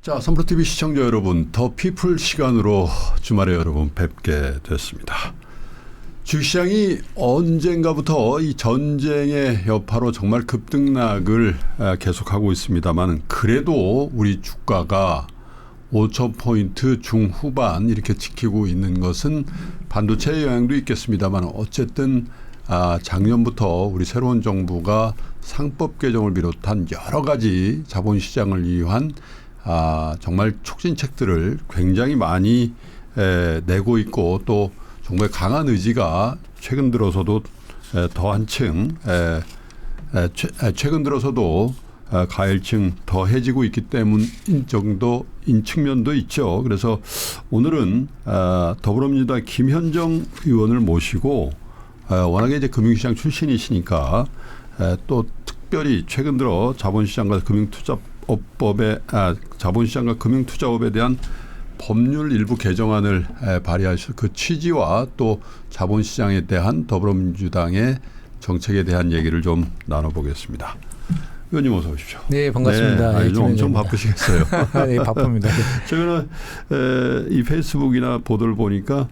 자, 선프로TV 시청자 여러분, 더 피플 시간으로 주말에 여러분 뵙게 됐습니다. 주식시장이 언젠가부터 이 전쟁의 여파로 정말 급등락을 계속하고 있습니다만, 그래도 우리 주가가 5,000포인트 중후반 이렇게 지키고 있는 것은 반도체의 영향도 있겠습니다만, 어쨌든 작년부터 우리 새로운 정부가 상법 개정을 비롯한 여러 가지 자본시장을 위한 정말 촉진책들을 굉장히 많이 내고 있고, 또 정말 강한 의지가 최근 들어서도 더 한층 최근 들어서도 가열층 더해지고 있기 때문인 정도인 측면도 있죠. 그래서 오늘은 더불어민주당 김현정 의원을 모시고 워낙에 이제 금융시장 출신이시니까 또 특별히 최근 들어 자본시장과 금융투자업에 대한 법률 일부 개정안을 발의하셔서 그 취지와 또 자본시장에 대한 더불어민주당의 정책에 대한 얘기를 좀 나눠보겠습니다. 의원님 어서 오십시오. 네, 반갑습니다. 네, 요즘 엄청 바쁘시겠어요. 네, 바쁩니다. 최근에 이 페이스북이나 보도를 보니까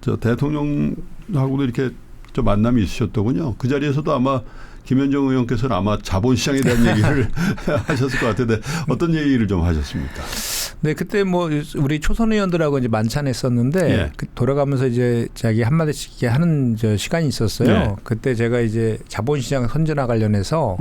저 대통령하고도 이렇게 좀 만남이 있으셨더군요. 그 자리에서도 아마 김현정 의원께서는 아마 자본시장에 대한 얘기를 하셨을 것 같은데 어떤 얘기를 좀 하셨습니까? 네, 그때 뭐 우리 초선 의원들하고 이제 만찬했었는데 예. 돌아가면서 이제 자기 한마디씩 하는 시간이 있었어요. 예. 그때 제가 이제 자본시장 선진화 관련해서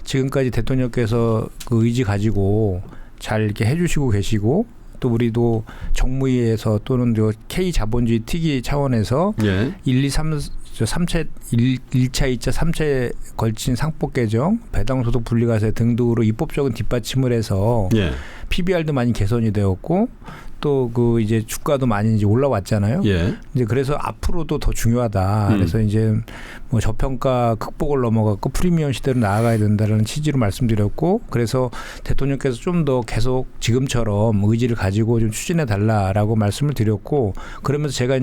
지금까지 대통령께서 그 의지 가지고 잘 이렇게 해주시고 계시고, 또 우리도 정무위에서 또는 K 자본주의 특위 차원에서 1, 2, 3차 1차, 2차, 3차에 걸친 상법 개정, 배당소득 분리과세 등등으로 입법적인 뒷받침을 해서 PBR도 많이 개선이 되었고, 또 그 이제 주가도 많이 이제 올라왔잖아요. 예. 이제 그래서 앞으로도 더 중요하다. 그래서 이제 뭐 저평가 극복을 넘어갔고 프리미엄 시대로 나아가야 된다는 취지로 말씀드렸고, 그래서 대통령께서 좀 더 계속 지금처럼 의지를 가지고 좀 추진해 달라라고 말씀을 드렸고, 그러면서 제가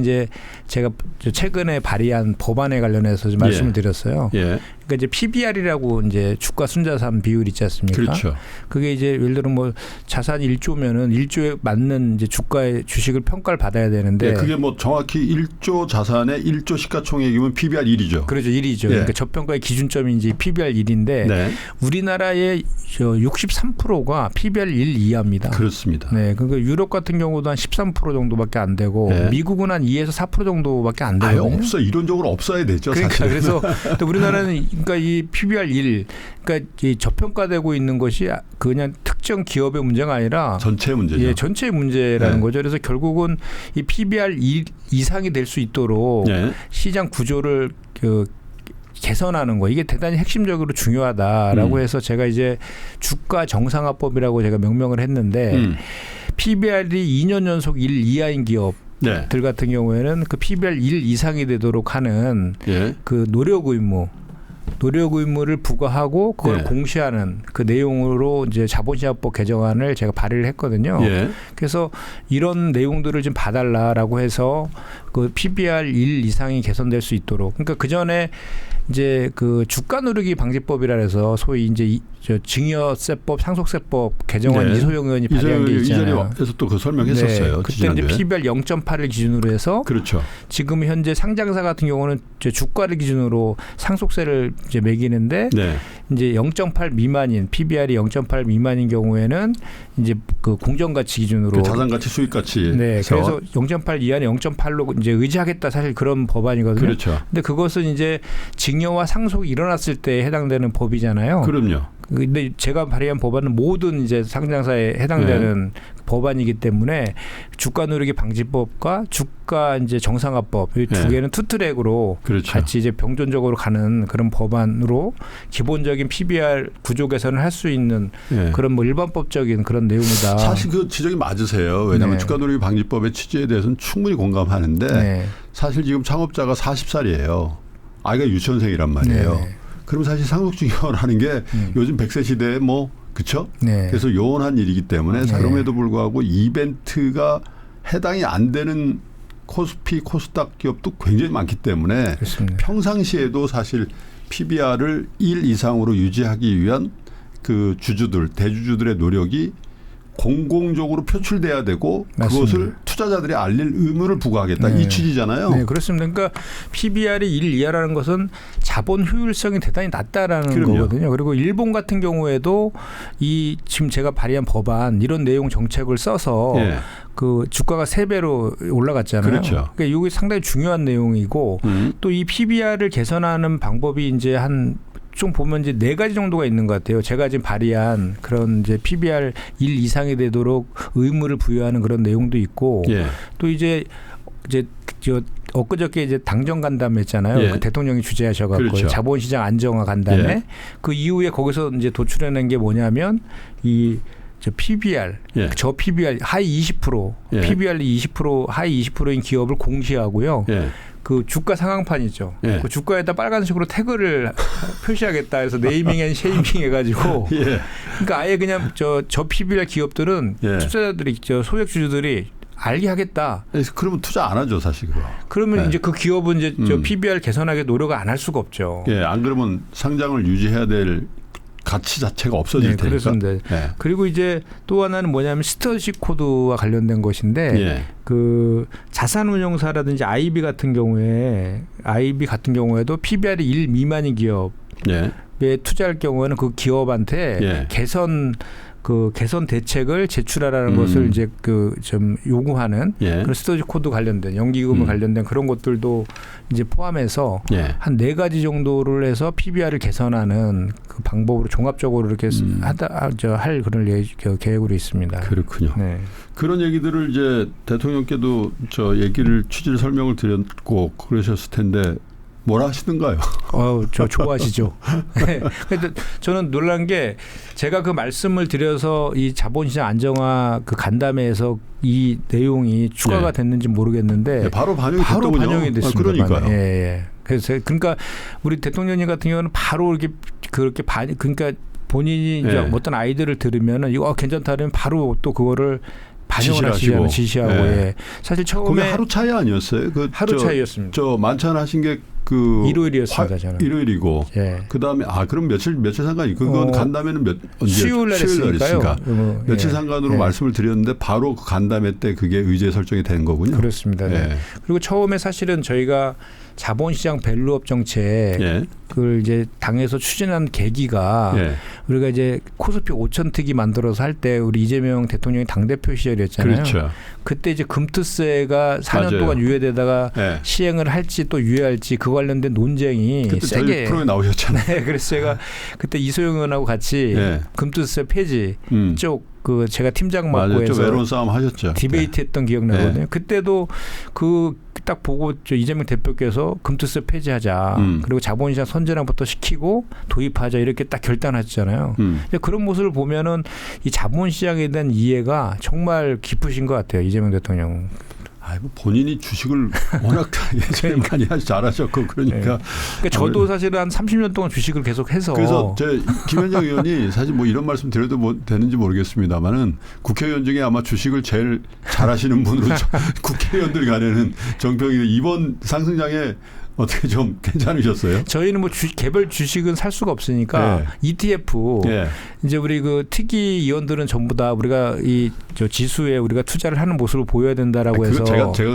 최근에 발의한 법안에 관련해서 좀 말씀을 드렸어요. 예. 그러니까 이제 PBR이라고 이제 주가 순자산 비율 있지 않습니까? 그렇죠. 그게 이제 예를 들어 뭐 자산 1조면은 1조에 맞는 이제 주가의 주식을 평가를 받아야 되는데, 네, 그게 뭐 정확히 1조 자산에 1조 시가총액이면 PBR 1이죠. 그렇죠. 1이죠. 그러니까 저평가의 기준점이 이제 PBR 1인데 우리나라의 63%가 PBR 1 이하입니다. 그렇습니다. 네, 그러니까 유럽 같은 경우도 한 13% 정도밖에 안 되고 미국은 한 2에서 4% 정도밖에 안 되거든요. 아예 없어. 이론적으로 없어야 되죠. 그러니까 사실은. 그래서 또 우리나라는 그러니까 이 PBR 1, 그러니까 이 저평가되고 있는 것이 그냥 특정 기업의 문제가 아니라 전체 문제죠. 예, 전체 문제라는 거죠. 그래서 결국은 이 PBR 2 이상이 될 수 있도록 시장 구조를 개선하는 거, 이게 대단히 핵심적으로 중요하다라고 해서 제가 이제 주가 정상화법이라고 제가 명명을 했는데 PBR이 2년 연속 1 이하인 기업들 같은 경우에는 그 PBR 1 이상이 되도록 하는 그 노력 의무를 부과하고 그걸 공시하는 그 내용으로 이제 자본시장법 개정안을 제가 발의를 했거든요. 그래서 이런 내용들을 좀 봐달라라고 해서 그 PBR 1 이상이 개선될 수 있도록, 그러니까 그 전에 이제 그 주가 누르기 방지법이라 해서 소위 이제 증여세법, 상속세법 개정안 이소영 의원이 발의한 게 있잖아요. 이전에서 또 그 설명했었어요. 네, 그때 이제 PBR 0.8을 기준으로 해서 그렇죠. 지금 현재 상장사 같은 경우는 이제 주가를 기준으로 상속세를 이제 매기는데 이제 0.8 미만인 PBR이 0.8 미만인 경우에는 이제 그 공정가치 기준으로 그 자산가치, 수익가치. 그래서 0.8 이하는 0.8로 이제 의지하겠다, 사실 그런 법안이거든요. 그렇죠. 근데 그것은 이제 증여와 상속이 일어났을 때 해당되는 법이잖아요. 그럼요. 근데 제가 발의한 법안은 모든 이제 상장사에 해당되는 법안이기 때문에 주가 누르기 방지법과 주가 이제 정상화법 이 두 개는 투트랙으로 같이 이제 병존적으로 가는 그런 법안으로 기본적인 PBR 구조 개선을 할 수 있는 그런 뭐 일반법적인 그런 내용이다. 사실 그 지적이 맞으세요. 왜냐하면 주가 누르기 방지법의 취지에 대해서는 충분히 공감하는데 사실 지금 창업자가 40살이에요. 아이가 유치원생이란 말이에요. 그럼 사실 상속증여라는 게 요즘 100세 시대에 뭐 그렇죠? 그래서 요원한 일이기 때문에 그럼에도 불구하고 이벤트가 해당이 안 되는 코스피, 코스닥 기업도 굉장히 많기 때문에 평상시에도 사실 PBR을 1 이상으로 유지하기 위한 그 주주들, 대주주들의 노력이 공공적으로 표출돼야 되고 맞습니다. 그것을 투자자들이 알릴 의무를 부과하겠다. 이 취지잖아요. 네, 그렇습니다. 그러니까 PBR이 1 이하라는 것은 자본 효율성이 대단히 낮다라는 그럼요. 거거든요. 그리고 일본 같은 경우에도 이 지금 제가 발의한 법안 이런 내용 정책을 써서 그 주가가 3배로 올라갔잖아요. 그렇죠. 그러니까 이게 상당히 중요한 내용이고 또 이 PBR을 개선하는 방법이 이제 좀 보면 이제 4가지 정도가 있는 것 같아요. 제가 지금 발의한 그런 이제 PBR 1 이상이 되도록 의무를 부여하는 그런 내용도 있고 또 이제 엊그저께 이제 당정 간담회 했잖아요. 그 대통령이 주재하셔갖고 그렇죠. 자본시장 안정화 간담회. 그 이후에 거기서 이제 도출해낸 게 뭐냐면 저 PBR, 저 PBR 하위 20%, PBR 20% 하위 20%인 기업을 공시하고요. 그 주가 상한판이죠. 그 주가에다 빨간색으로 태그를 표시하겠다 해서 네이밍 앤 쉐이밍 해가지고 그러니까 아예 그냥 저 PBR 기업들은 투자자들이 소액 주주들이 알게 하겠다. 그러면 투자 안 하죠, 사실 그거. 그러면 이제 그 기업은 이제 저 PBR 개선하게 노력을 안 할 수가 없죠. 안 그러면 상장을 유지해야 될 가치 자체가 없어질 테니까. 그렇습니다. 그리고 이제 또 하나는 뭐냐면 스터디 코드와 관련된 것인데 그 자산운용사라든지 IB 같은 경우에도 PBR이 1 미만인 기업에 투자할 경우에는 그 기업한테 개선 대책을 제출하라는 것을 이제 좀 요구하는 그런 스터디 코드 관련된 연기금을 관련된 그런 것들도 이제 포함해서 한 4가지 정도를 해서 PBR을 개선하는 그 방법으로 종합적으로 이렇게 할 그런 계획으로 있습니다. 그렇군요. 그런 얘기들을 이제 대통령께도 취지를 설명을 드렸고 그러셨을 텐데. 뭐라 하시던가요? 저 좋아하시죠. 근데 저는 놀란 게 제가 그 말씀을 드려서 이 자본시장 안정화 그 간담회에서 이 내용이 추가가 됐는지 모르겠는데 바로 반영이 됐습니다. 그러니까요. 그래서 그러니까 우리 대통령님 같은 경우는 바로 그렇게 그러니까 본인이 이제 어떤 아이디어를 들으면은 이거 괜찮다 그러면 바로 또 그거를 반영을 하시고 지시하고 사실 처음에 하루 차이 아니었어요? 하루 차이였습니다. 저 만찬하신 게 일요일이었습니다. 저는. 일요일이고 그다음에 그럼 며칠 상관이 그건 간담회는 수요일 날 했으니까요. 며칠 상관으로 말씀을 드렸는데 바로 그 간담회 때 그게 의제 설정이 된 거군요. 그렇습니다. 그리고 처음에 사실은 저희가 자본시장 밸류업 정책 그걸 이제 당에서 추진한 계기가 우리가 이제 코스피 5,000특위 만들어서 할 때 우리 이재명 대통령이 당대표 시절이었잖아요. 그렇죠. 그때 이제 금투세가 4년 동안 유예되다가 시행을 할지 또 유예할지 그 관련된 논쟁이 그때 세게 프로에 나오셨잖아요. 그래서 제가 그때 이소영 의원하고 같이 금투세 폐지 쪽 제가 팀장 맡고 해서 외로운 싸움 하셨죠. 디베이트했던 기억나거든요. 그때도 딱 보고 이재명 대표께서 금투세 폐지하자. 그리고 자본시장 선진화부터 시키고 도입하자 이렇게 딱 결단하셨잖아요. 그런 모습을 보면은 이 자본시장에 대한 이해가 정말 깊으신 것 같아요. 이재명 대통령. 본인이 주식을 워낙 예전에 많이 잘하셨고 그러니까 저도 사실은 한 30년 동안 주식을 계속해서 그래서 김현정 의원이 사실 뭐 이런 말씀 드려도 되는지 모르겠습니다만은 국회의원 중에 아마 주식을 제일 잘하시는 분으로 국회의원들 간에는 정평이 이번 상승장에 어떻게 좀 괜찮으셨어요? 저희는 뭐 개별 주식은 살 수가 없으니까 ETF 이제 우리 그 특위 위원들은 전부 다 우리가 저 지수에 우리가 투자를 하는 모습을 보여야 된다라고 해서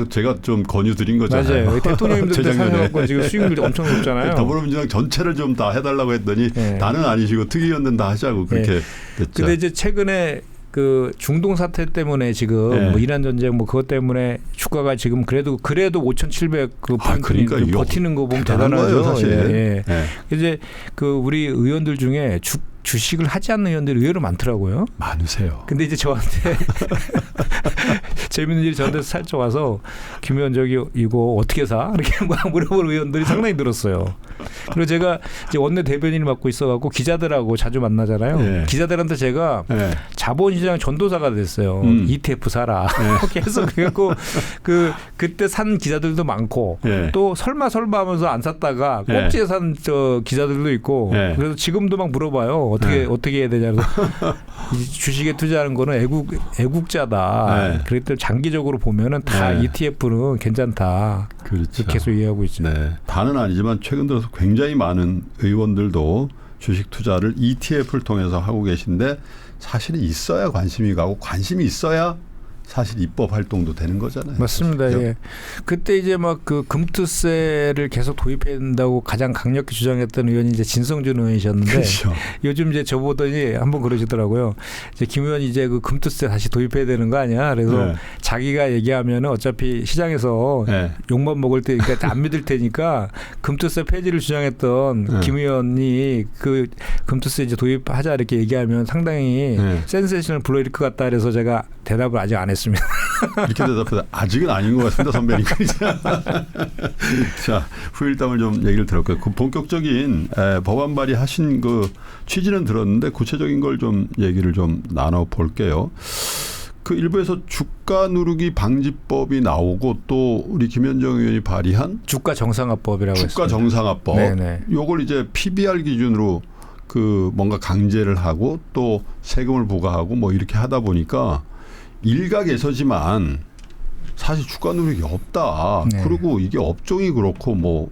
제가 좀 권유드린 거잖아요. 맞아요. 대통령님들 사셔갖고 지금 수익률이 엄청 높잖아요. 더불어민주당 전체를 좀 다 해달라고 했더니 나는 아니시고 특위 위원들은 다 하자고 그렇게 됐죠. 근데 이제 최근에 그 중동 사태 때문에 지금 뭐 이란 전쟁 뭐 그것 때문에 주가가 지금 그래도 5,700 그 그러니까 버티는 거 보면 대단하죠. 거예요, 사실. 이제 그 우리 의원들 중에 주식을 하지 않는 의원들이 의외로 많더라고요. 많으세요. 근데 이제 저한테 재밌는 일이 저한테 살짝 와서 김 의원 이거 어떻게 사? 이렇게 물어보는 의원들이 상당히 늘었어요. 그리고 제가 이제 원내 대변인을 맡고 있어갖고 기자들하고 자주 만나잖아요. 기자들한테 제가 자본시장 전도사가 됐어요. ETF 사라. 이렇게 해서 그래갖고 그때 산 기자들도 많고 또 설마 하면서 안 샀다가 꼭지에 산 기자들도 있고 그래서 지금도 막 물어봐요. 어떻게 해야 되냐. 주식에 투자하는 거는 애국자다. 그랬더니 장기적으로 보면은 다 ETF는 괜찮다. 그렇죠. 계속 이해하고 있죠. 다는 아니지만 최근 들어서 굉장히 많은 의원들도 주식 투자를 ETF를 통해서 하고 계신데 사실은 있어야 관심이 가고 관심이 있어야 사실 입법 활동도 되는 거잖아요. 맞습니다. 예. 그때 이제 막 그 금투세를 계속 도입해야 된다고 가장 강력히 주장했던 의원이 이제 진성준 의원이셨는데 그렇죠. 요즘 이제 저보더니 한번 그러시더라고요. 이제 김 의원 이제 그 금투세 다시 도입해야 되는 거 아니야? 그래서 네. 자기가 얘기하면은 어차피 시장에서 네. 욕만 먹을 테니까 안 믿을 테니까 금투세 폐지를 주장했던 네. 김 의원이 그 금투세 이제 도입하자 이렇게 얘기하면 상당히 네. 센세이션을 불러일으킬 것 같다 그래서 제가 대답을 아직 안 했습니다. 이렇게 대답해서 아직은 아닌 것 같습니다, 선배님. 자, 후일담을 좀 얘기를 들었고요. 그 본격적인 법안 발의하신 그 취지는 들었는데 구체적인 걸 좀 얘기를 좀 나눠볼게요. 그 일부에서 주가 누르기 방지법이 나오고 또 우리 김현정 의원이 발의한 주가 정상화법이라고 했습니다. 주가 정상화법. 네네. 요걸 이제 PBR 기준으로 그 뭔가 강제를 하고 또 세금을 부과하고 뭐 이렇게 하다 보니까 일각에서지만 사실 주가 누르기 없다. 네. 그리고 이게 업종이 그렇고 뭐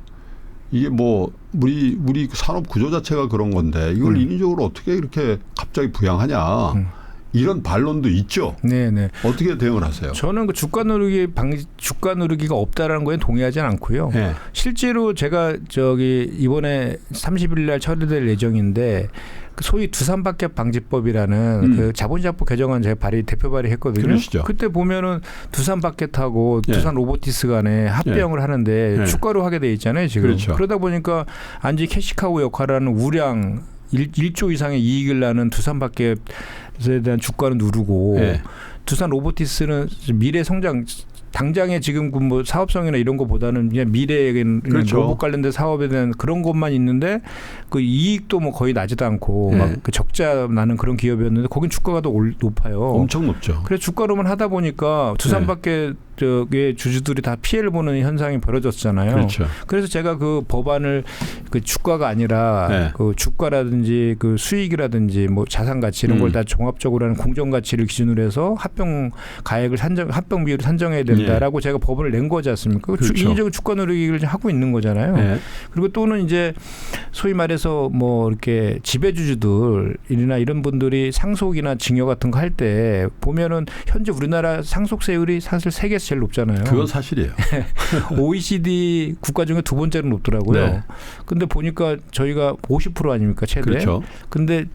이게 뭐 우리 산업 구조 자체가 그런 건데 이걸 인위적으로 어떻게 이렇게 갑자기 부양하냐. 이런 반론도 있죠. 네네. 어떻게 대응을 하세요? 저는 그 주가 누르기가 없다라는 거에 동의하지 않고요. 네. 실제로 제가 저기 이번에 30일 날 처리될 예정인데 그 소위 두산박격 방지법이라는 그 자본시장법 개정안 제가 대표 발의했거든요. 그러시죠. 그때 보면은 두산박격하고 네. 두산 로보티스 간에 합병을 하는데 네. 주가로 하게 돼 있잖아요. 지금. 그렇죠. 그러다 보니까 안지 캐시카우 역할을 하는 우량 1조 이상의 이익을 나는 두산박격에 대한 주가는 누르고 네. 두산 로보티스는 미래 성장 당장에 지금 그 뭐 사업성이나 이런 거보다는 그냥 미래에 그렇죠. 로봇 관련된 사업에 대한 그런 것만 있는데 그 이익도 뭐 거의 나지도 않고 네. 막 그 적자 나는 그런 기업이었는데 거긴 주가가 더 높아요. 엄청 높죠. 그래서 주가로만 하다 보니까 두산밖에 저기 주주들이 다 피해를 보는 현상이 벌어졌잖아요. 그렇죠. 그래서 제가 그 법안을 그 주가가 아니라 네. 그 주가라든지 그 수익이라든지 뭐 자산 가치 이런 걸 다 종합적으로 하는 공정 가치를 기준으로 해서 합병 가액을 합병 비율을 산정해야 된다라고 제가 법을 낸 거지 않습니까? 그렇죠. 인위적으로 주가 누르기를 하고 있는 거잖아요. 네. 그리고 또는 이제 소위 말해서 뭐 이렇게 지배주주들이나 이런 분들이 상속이나 증여 같은 거 할 때 보면은 현재 우리나라 상속세율이 사실 세계에서 제일 높잖아요. 그건 사실이에요. OECD 국가 중에 두 번째로 높더라고요. 네. 근데 보니까 저희가 50% 아닙니까 최대. 그렇죠. 근데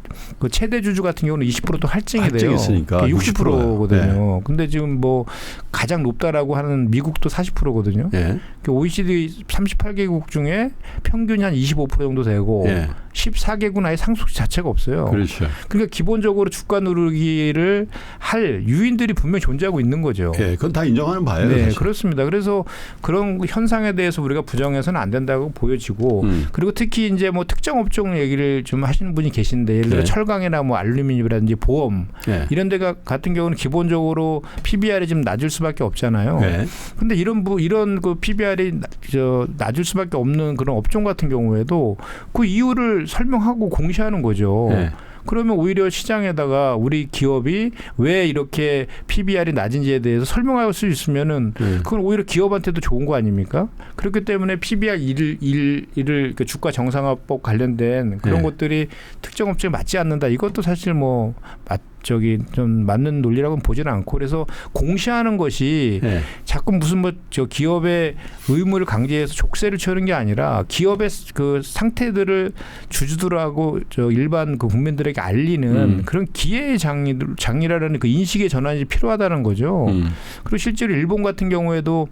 그 최대 주주 같은 경우는 20%도 할증이 돼요. 할증이 있으니까 60%거든요. 네. 근데 지금 뭐 가장 높다라고 하는 미국도 40%거든요. 네. OECD 38개국 중에 평균이 한 25% 정도 되고 네. 14개국 아예 상속세 자체가 없어요. 그렇죠. 그러니까 기본적으로 주가 누르기를 할 유인들이 분명히 존재하고 있는 거죠. 네, 그건 다 인정하는 바예요. 네, 사실. 그렇습니다. 그래서 그런 현상에 대해서 우리가 부정해서는 안 된다고 보여지고 그리고 특히 이제 뭐 특정 업종 얘기를 좀 하시는 분이 계신데 예를 들어 네. 철강이나 뭐 알루미늄이라든지 보험 네. 이런 데가 같은 경우는 기본적으로 PBR이 좀 낮을 수밖에 없잖아요. 네. 근데 이런 그 PBR이 낮을 수밖에 없는 그런 업종 같은 경우에도 그 이유를 설명하고 공시하는 거죠. 네. 그러면 오히려 시장에다가 우리 기업이 왜 이렇게 PBR이 낮은지에 대해서 설명할 수 있으면은 그건 오히려 기업한테도 좋은 거 아닙니까? 그렇기 때문에 PBR 일을 그 주가 정상화법 관련된 그런 네. 것들이 특정 업체에 맞지 않는다. 이것도 사실 뭐 좀 맞는 논리라고는 보지는 않고 그래서 공시하는 것이 네. 자꾸 무슨 뭐 저 기업의 의무를 강제해서 족쇄를 채우는 게 아니라 기업의 그 상태들을 주주들하고 저 일반 그 국민들에게 알리는 그런 기회의 장이라는 그 인식의 전환이 필요하다는 거죠. 그리고 실제로 일본 같은 경우에도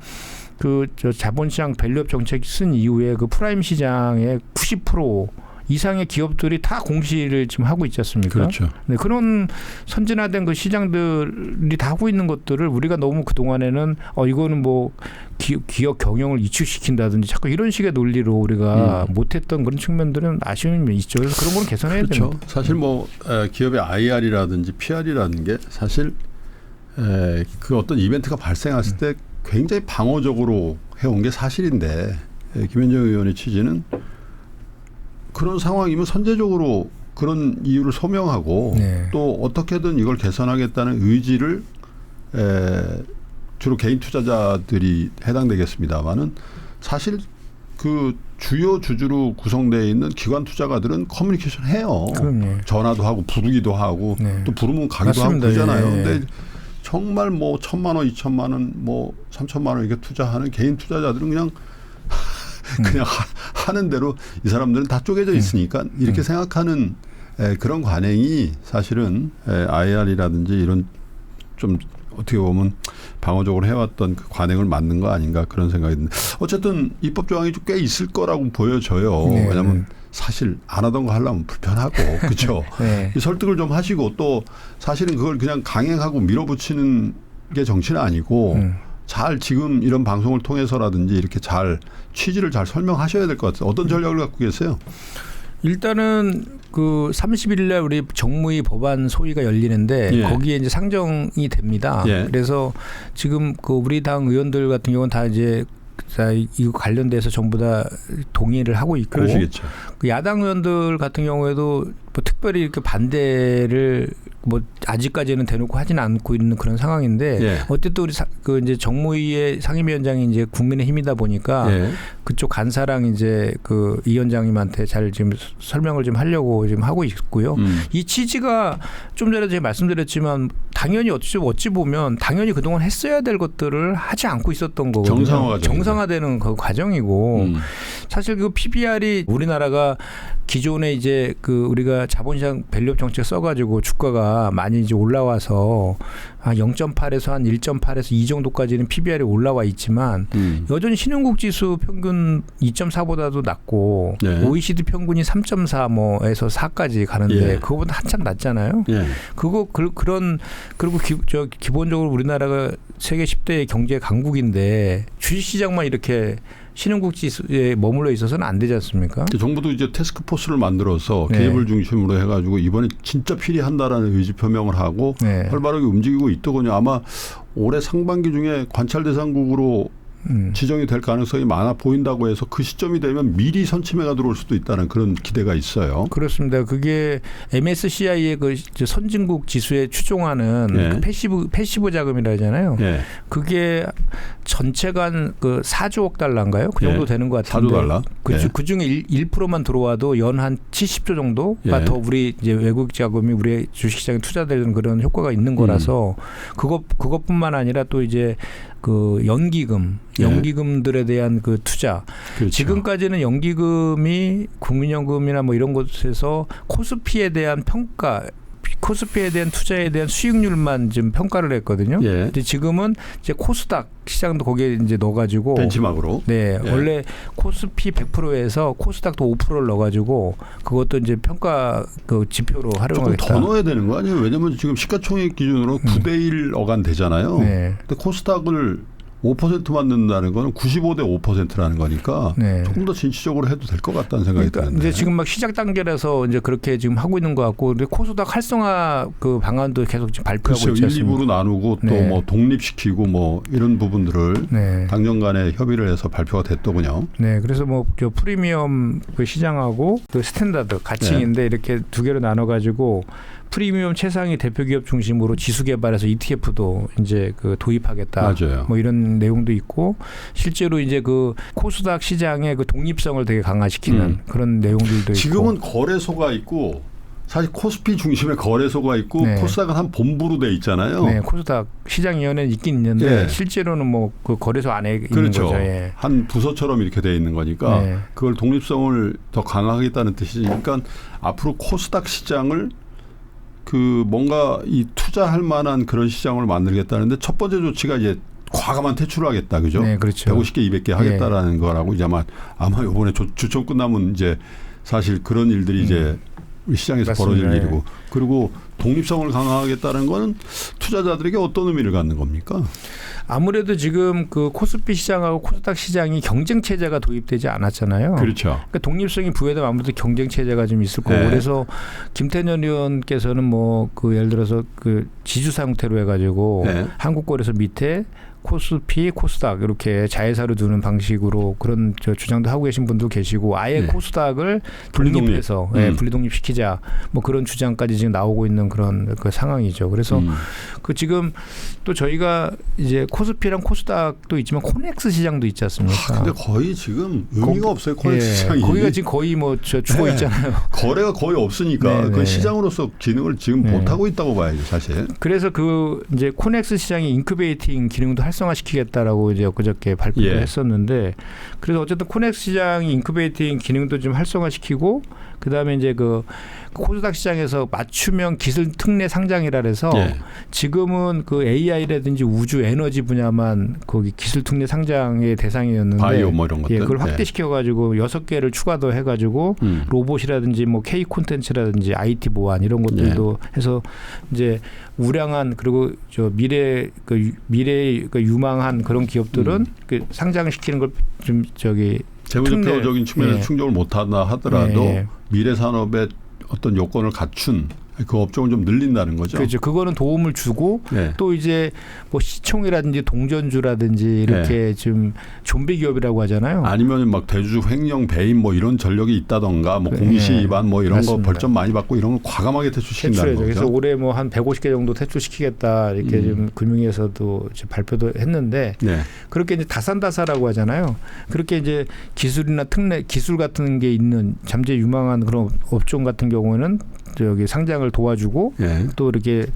그 저 자본시장 밸류업 정책 쓴 이후에 그 프라임 시장의 90% 이상의 기업들이 다 공시를 지금 하고 있지 않습니까? 그렇죠. 네, 그런 선진화된 그 시장들이 다 하고 있는 것들을 우리가 너무 그동안에는 이거는 뭐 기업 경영을 위축시킨다든지 자꾸 이런 식의 논리로 우리가 못했던 그런 측면들은 아쉬움이 있죠. 그래서 그런 건 개선해야 그렇죠. 됩니다. 사실 뭐 기업의 IR이라든지 PR이라는 게 사실 그 어떤 이벤트가 발생했을 때 굉장히 방어적으로 해온 게 사실인데 김현정 의원의 취지는 그런 상황이면 선제적으로 그런 이유를 소명하고 네. 또 어떻게든 이걸 개선하겠다는 의지를 주로 개인 투자자들이 해당되겠습니다만은 사실 그 주요 주주로 구성되어 있는 기관 투자가들은 커뮤니케이션 해요. 그럼요. 전화도 하고 부르기도 하고 네. 또 부르면 가기도 하고 맞습니다. 그러잖아요. 예. 근데 정말 뭐 1,000만 원, 2,000만 원, 뭐 3,000만 원 이렇게 투자하는 개인 투자자들은 그냥 하는 대로 이 사람들은 다 쪼개져 있으니까 이렇게 생각하는 그런 관행이 사실은 IR이라든지 이런 좀 어떻게 보면 방어적으로 해왔던 그 관행을 맞는 거 아닌가 그런 생각이 드는데 어쨌든 입법 조항이 좀 꽤 있을 거라고 보여져요. 네. 왜냐하면 사실 안 하던 거 하려면 불편하고 그렇죠. 네. 설득을 좀 하시고 또 사실은 그걸 그냥 강행하고 밀어붙이는 게 정치는 아니고 잘 지금 이런 방송을 통해서라든지 이렇게 잘 취지를 잘 설명하셔야 될 것 같아요. 어떤 전략을 갖고 계세요? 일단은 그 30일 날 우리 정무위 법안 소위가 열리는데 예. 거기에 이제 상정이 됩니다. 예. 그래서 지금 그 우리 당 의원들 같은 경우는 다 이제 이거 관련돼서 전부 다 동의를 하고 있고 그러시겠죠. 그 야당 의원들 같은 경우에도 뭐 특별히 이렇게 반대를 뭐 아직까지는 대놓고 하지는 않고 있는 그런 상황인데 예. 어쨌든 우리 그 이제 정무위의 상임위원장이 이제 국민의힘이다 보니까 예. 그쪽 간사랑 이제 그 이 위원장님한테 잘 지금 설명을 좀 하려고 지금 하고 있고요. 이 취지가 좀 전에 제가 말씀드렸지만 당연히 어찌 보면 당연히 그동안 했어야 될 것들을 하지 않고 있었던 거거든요. 정상화되는 그 과정이고 사실 그 PBR이 우리나라가 기존에 이제 그 우리가 자본시장 밸류업 정책 써가지고 주가가 많이 이제 올라와서 한 0.8에서 한 1.8에서 2 정도까지는 PBR이 올라와 있지만 여전히 신흥국 지수 평균 2.4보다도 낮고 네. OECD 평균이 3.4 뭐에서 4까지 가는데 예. 그거보다 한참 낮잖아요. 예. 그런 그리고 기본적으로 우리나라가 세계 10대 경제 강국인데 주식시장만 이렇게 신흥국 지수에 머물러 있어서는 안 되지 않습니까? 정부도 이제 테스크포스를 만들어서 네. 기업을 중심으로 해가지고 이번에 진짜 필요한다라는 의지 표명을 하고 네. 활발하게 움직이고 있더군요. 아마 올해 상반기 중에 관찰 대상국으로 지정이 될 가능성이 많아 보인다고 해서 그 시점이 되면 미리 선침해가 들어올 수도 있다는 그런 기대가 있어요. 그렇습니다. 그게 MSCI의 그 선진국 지수에 추종하는 예. 그 패시브 자금이라 하잖아요. 예. 그게 전체가 한 그 4조 억 달러인가요? 그 정도 예. 되는 것 같은데. 4조 달러. 예. 그 중에 1%만 들어와도 연 한 70조 정도가 예. 더 우리 이제 외국 자금이 우리 주식시장에 투자되는 그런 효과가 있는 거라서 그것뿐만 아니라 또 이제 그 연기금들에 대한 그 투자. 그렇죠. 지금까지는 연기금이 국민연금이나 뭐 이런 곳에서 코스피에 대한 평가, 코스피에 대한 투자에 대한 수익률만 지금 평가를 했거든요. 예. 근데 지금은 이제 코스닥 시장도 거기에 이제 넣어가지고 벤치마크로. 네, 예. 원래 코스피 100%에서 코스닥도 5%를 넣어가지고 그것도 이제 평가 그 지표로 조금 활용하겠다. 더 넣어야 되는 거 아니에요? 왜냐하면 지금 시가총액 기준으로 9대 1 어간 되잖아요. 네. 근데 코스닥을 5%만 넣는다는 거는 95대 5%라는 거니까 네. 조금 더 진취적으로 해도 될 것 같다는 생각이 그러니까 드는데. 이제 지금 막 시작 단계라서 이제 그렇게 지금 하고 있는 것 같고, 근데 코스닥 활성화 그 방안도 계속 지금 발표하고 글쎄요, 있지 1, 않습니까? 2부로 나누고 또 네. 뭐 독립시키고 뭐 이런 부분들을 네. 당정 간에 협의를 해서 발표가 됐더군요. 네, 그래서 뭐 저 프리미엄 그 시장하고 그 스탠다드 가칭인데 이렇게 두 개로 나눠가지고 프리미엄 최상위 대표 기업 중심으로 지수 개발해서 ETF도 이제 그 도입하겠다. 맞아요. 뭐 이런 내용도 있고 실제로 이제 그 코스닥 시장의 그 독립성을 되게 강화시키는 그런 내용들도 지금은 있고. 거래소가 있고 사실 코스피 중심의 거래소가 있고 네. 코스닥은 한 본부로 돼 있잖아요. 네, 코스닥 시장위원회는 있긴 있는데 예. 실제로는 뭐 그 거래소 안에 있는 그렇죠. 거죠. 예. 한 부서처럼 이렇게 돼 있는 거니까 네. 그걸 독립성을 더 강화하겠다는 뜻이니까 그러니까 앞으로 코스닥 시장을 그 뭔가 이 투자할 만한 그런 시장을 만들겠다는데 첫 번째 조치가 이제 과감한 퇴출을 하겠다, 그죠? 네, 그렇죠. 150개, 200개 하겠다라는 거라고 이제 아마 이번에 주총 끝나면 이제 사실 그런 일들이 이제 시장에서 맞습니다. 벌어질 일이고 그리고 독립성을 강화하겠다는 거는 투자자들에게 어떤 의미를 갖는 겁니까? 아무래도 지금 그 코스피 시장하고 코스닥 시장이 경쟁 체제가 도입되지 않았잖아요. 그렇죠. 그러니까 독립성이 부여되면 아무래도 경쟁 체제가 좀 있을 거고 네. 그래서 김태년 의원께서는 뭐 그 예를 들어서 그 지주사 형태로 해가지고 네. 한국거래소 밑에 코스피, 코스닥 이렇게 자회사로 두는 방식으로 그런 주장도 하고 계신 분도 계시고 아예 네. 코스닥을 분리독립. 독립해서 분리독립시키자 뭐 그런 주장까지 지금 나오고 있는 그런 그 상황이죠. 그래서 그 지금 또 저희가 이제 코스피랑 코스닥도 있지만 코넥스 시장도 있지 않습니까? 근데 거의 지금 의미가 없어요. 코넥스 시장이. 거기가 지금 거의 뭐 죽어 있잖아요. 거래가 거의 없으니까 그 시장으로서 기능을 지금 못 하고 있다고 봐야죠, 사실. 그래서 그 이제 코넥스 시장이 인큐베이팅 기능도 활성화시키겠다라고 이제 엊그저께 발표를 했었는데, 그래서 어쨌든 코넥스 시장이 인큐베이팅 기능도 좀 활성화시키고, 그다음에 이제 그 코스닥 시장에서 맞춤형 기술 특례 상장이라 해서 지금은 그 AI라든지 우주 에너지 분야만 거기 기술 특례 상장의 대상이었는데, 바이오 뭐 이런 것들. 그걸 확대시켜 가지고 6개를 추가 더 해가지고 로봇이라든지 뭐 K 콘텐츠라든지 IT 보안 이런 것들도 해서 이제 우량한, 그리고 저 미래 그 유망한 그런 기업들은 그 상장을 시키는 걸 좀 저기 재무제표적인 측면에서 충족을 못한다 하더라도 미래 산업의 어떤 요건을 갖춘 그 업종을 좀 늘린다는 거죠. 그렇죠. 그거는 도움을 주고 또 이제 뭐 시총이라든지 동전주라든지 이렇게 좀 좀비 기업이라고 하잖아요. 아니면 막 대주주 횡령 배임 뭐 이런 전력이 있다던가 뭐 공시 위반 뭐 이런 맞습니다. 거 벌점 많이 받고 이런 거 과감하게 퇴출시킨다는 거죠. 그래서 올해 뭐 한 150개 정도 퇴출시키겠다 이렇게 좀 금융위에서도 발표도 했는데 그렇게 이제 다산다사라고 하잖아요. 그렇게 이제 기술이나 특례 기술 같은 게 있는 잠재 유망한 그런 업종 같은 경우에는 저기 상장을 도와주고 또 이렇게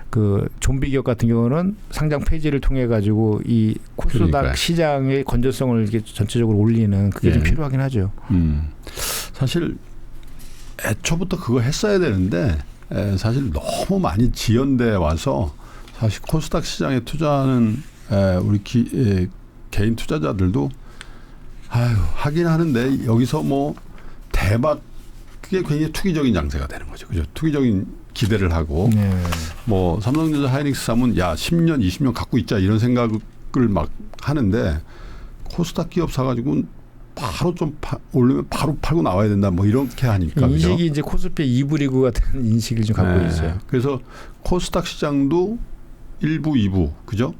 그 좀비 기업 같은 경우는 상장 폐지를 통해 가지고 이 코스닥 시장의 건전성을 이렇게 전체적으로 올리는 그게 좀 필요하긴 하죠. 사실 애초부터 그거 했어야 되는데 사실 너무 많이 지연돼 와서 사실 코스닥 시장에 투자하는 우리 개인 투자자들도 하긴 하는데 여기서 뭐 대박 그게 굉장히 투기적인 양세가 되는 거죠. 그죠? 투기적인 기대를 하고 뭐 삼성전자 하이닉스 사면 야 10년 20년 갖고 있자 이런 생각을 막 하는데 코스닥 기업 사가지고는 바로 좀 오르면 바로 팔고 나와야 된다 뭐 이렇게 하니까 인식이 그죠? 이제 코스피 2부 리그 같은 인식을 좀 갖고 있어요. 그래서 코스닥 시장도 1부 2부 그죠?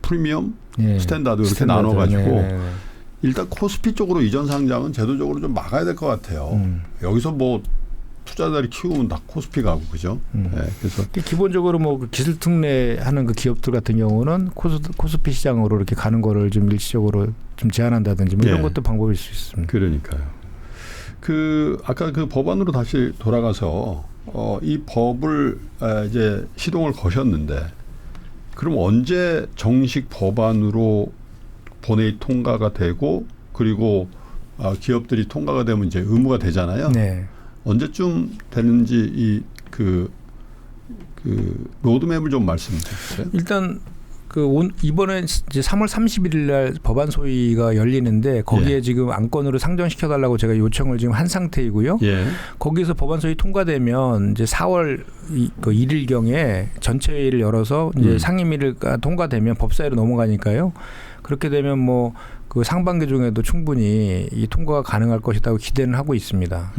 프리미엄 스탠다드 이렇게 나눠가지고 일단 코스피 쪽으로 이전 상장은 제도적으로 좀 막아야 될 것 같아요. 여기서 뭐 투자자들이 키우면 다 코스피 가고 그죠? 그래서 기본적으로 뭐 그 기술 특례하는 그 기업들 같은 경우는 코스피 시장으로 이렇게 가는 거를 좀 일시적으로 좀 제한한다든지 뭐 이런 것도 방법일 수 있습니다. 그러니까요. 그 아까 그 법안으로 다시 돌아가서 이 법을 이제 시동을 거셨는데 그럼 언제 정식 법안으로 본회의 통과가 되고 그리고 기업들이 통과가 되면 이제 의무가 되잖아요. 언제쯤 되는지 그 로드맵을 좀 말씀해 주세요. 일단 이번에 이제 3월 31일 날 법안 소위가 열리는데 거기에 지금 안건으로 상정시켜 달라고 제가 요청을 지금 한 상태이고요. 거기서 법안 소위 통과되면 이제 4월 1일 경에 전체 회의를 열어서 이제 상임위가 통과되면 법사위로 넘어가니까요. 그렇게 되면 뭐 그 상반기 중에도 충분히 이 통과가 가능할 것이라고 기대는 하고 있습니다.